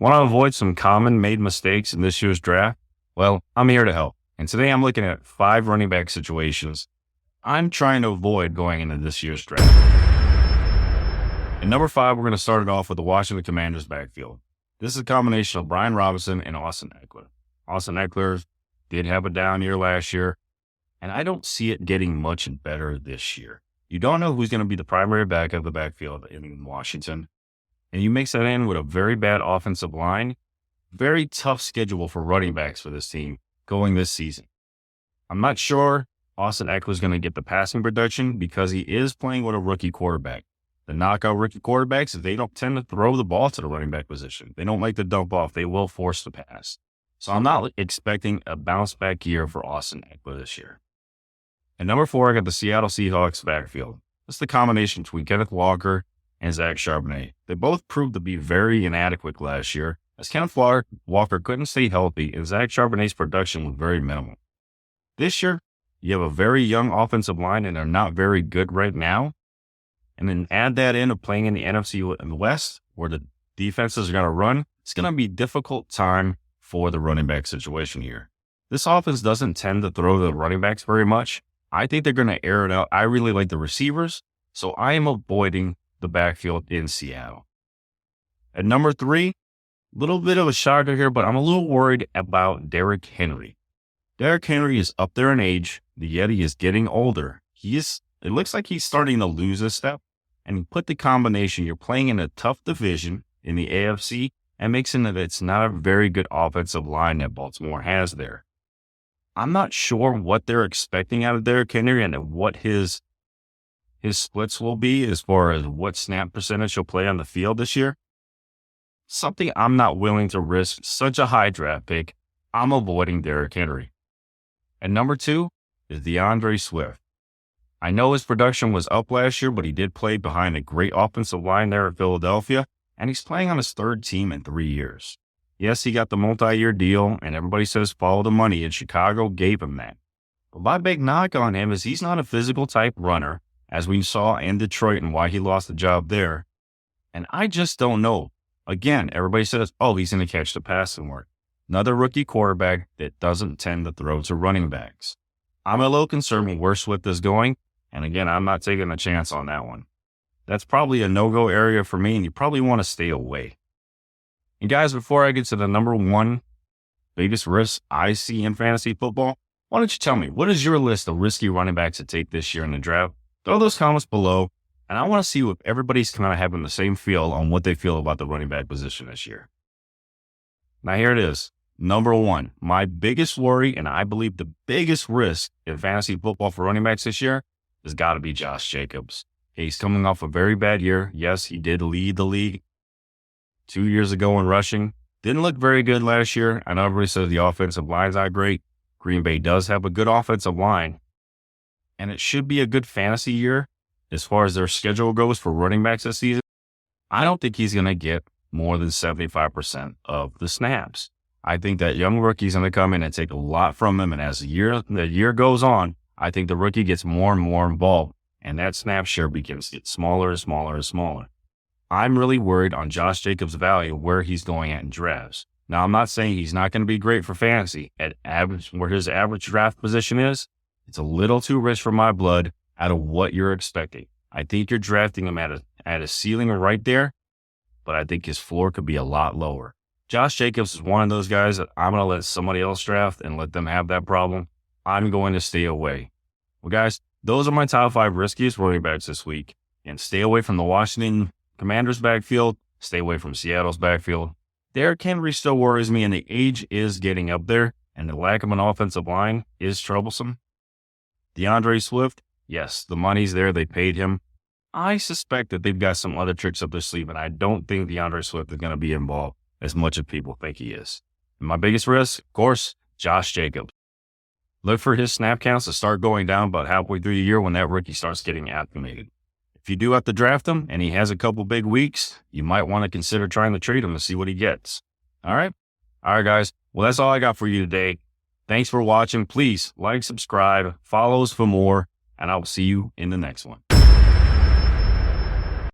Want to avoid some common made mistakes in this year's draft? Well, I'm here to help. And today I'm looking at 5 running back situations I'm trying to avoid going into this year's draft. At number 5, we're going to start it off with the Washington Commanders backfield. This is a combination of Brian Robinson and Austin Ekeler. Austin Ekeler did have a down year last year, and I don't see it getting much better this year. You don't know who's going to be the primary back of the backfield in Washington, and you mix that in with a very bad offensive line, very tough schedule for running backs for this team going this season. I'm not sure Austin Ekeler is going to get the passing production because he is playing with a rookie quarterback. The knockout rookie quarterbacks, they don't tend to throw the ball to the running back position. They don't like to dump off. They will force the pass. So I'm not expecting a bounce back year for Austin Ekeler this year. At number 4, I got the Seattle Seahawks backfield. It's the combination between Kenneth Walker and Zach Charbonnet. They both proved to be very inadequate last year, as Kenneth Walker couldn't stay healthy and Zach Charbonnet's production was very minimal. This year, you have a very young offensive line and they're not very good right now. And then add that in of playing in the NFC West, where the defenses are going to run. It's going to be a difficult time for the running back situation here. This offense doesn't tend to throw the running backs very much. I think they're going to air it out. I really like the receivers, so I am avoiding the backfield in Seattle. At number 3, a little bit of a shocker here, but I'm a little worried about Derrick Henry. Derrick Henry is up there in age. The Yeti is getting older. It looks like he's starting to lose a step. And you put the combination, you're playing in a tough division in the AFC and mixing that it's not a very good offensive line that Baltimore has there. I'm not sure what they're expecting out of Derrick Henry and what his splits will be as far as what snap percentage he'll play on the field this year. Something I'm not willing to risk such a high draft pick. I'm avoiding Derrick Henry. And number 2 is DeAndre Swift. I know his production was up last year, but he did play behind a great offensive line there at Philadelphia, and he's playing on his 3rd team in 3 years. Yes, he got the multi-year deal, and everybody says follow the money, and Chicago gave him that. But my big knock on him is he's not a physical type runner, as we saw in Detroit and why he lost the job there. And I just don't know. Again, everybody says, he's going to catch the passing work. Another rookie quarterback that doesn't tend to throw to running backs. I'm a little concerned with where Swift is going. And again, I'm not taking a chance on that one. That's probably a no-go area for me, and you probably want to stay away. And guys, before I get to the number 1 biggest risk I see in fantasy football, why don't you tell me, what is your list of risky running backs to take this year in the draft? Throw those comments below, and I want to see if everybody's kind of having the same feel on what they feel about the running back position this year. Now here it is. Number 1, my biggest worry, and I believe the biggest risk in fantasy football for running backs this year has got to be Josh Jacobs. He's coming off a very bad year. Yes, he did lead the league 2 years ago in rushing. Didn't look very good last year. I know everybody says the offensive line's not great. Green Bay does have a good offensive line. And it should be a good fantasy year as far as their schedule goes for running backs this season. I don't think he's going to get more than 75% of the snaps. I think that young rookie's going to come in and take a lot from him. And as the year goes on, I think the rookie gets more and more involved, and that snap share begins to get smaller and smaller and smaller. I'm really worried on Josh Jacobs' value, where he's going at in drafts. Now, I'm not saying he's not going to be great for fantasy. At average, where his average draft position is, it's a little too rich for my blood out of what you're expecting. I think you're drafting him at a ceiling right there, but I think his floor could be a lot lower. Josh Jacobs is one of those guys that I'm going to let somebody else draft and let them have that problem. I'm going to stay away. Well, guys, those are my top 5 riskiest running backs this week. And stay away from the Washington Commanders backfield. Stay away from Seattle's backfield. Derrick Henry still worries me, and the age is getting up there, and the lack of an offensive line is troublesome. DeAndre Swift, yes, the money's there. They paid him. I suspect that they've got some other tricks up their sleeve, and I don't think DeAndre Swift is going to be involved as much as people think he is. And my biggest risk, of course, Josh Jacobs. Look for his snap counts to start going down about halfway through the year when that rookie starts getting acclimated. If you do have to draft him and he has a couple big weeks, you might want to consider trying to trade him to see what he gets. All right? All right, guys. Well, that's all I got for you today. Thanks for watching. Please like, subscribe, follow us for more, and I will see you in the next one.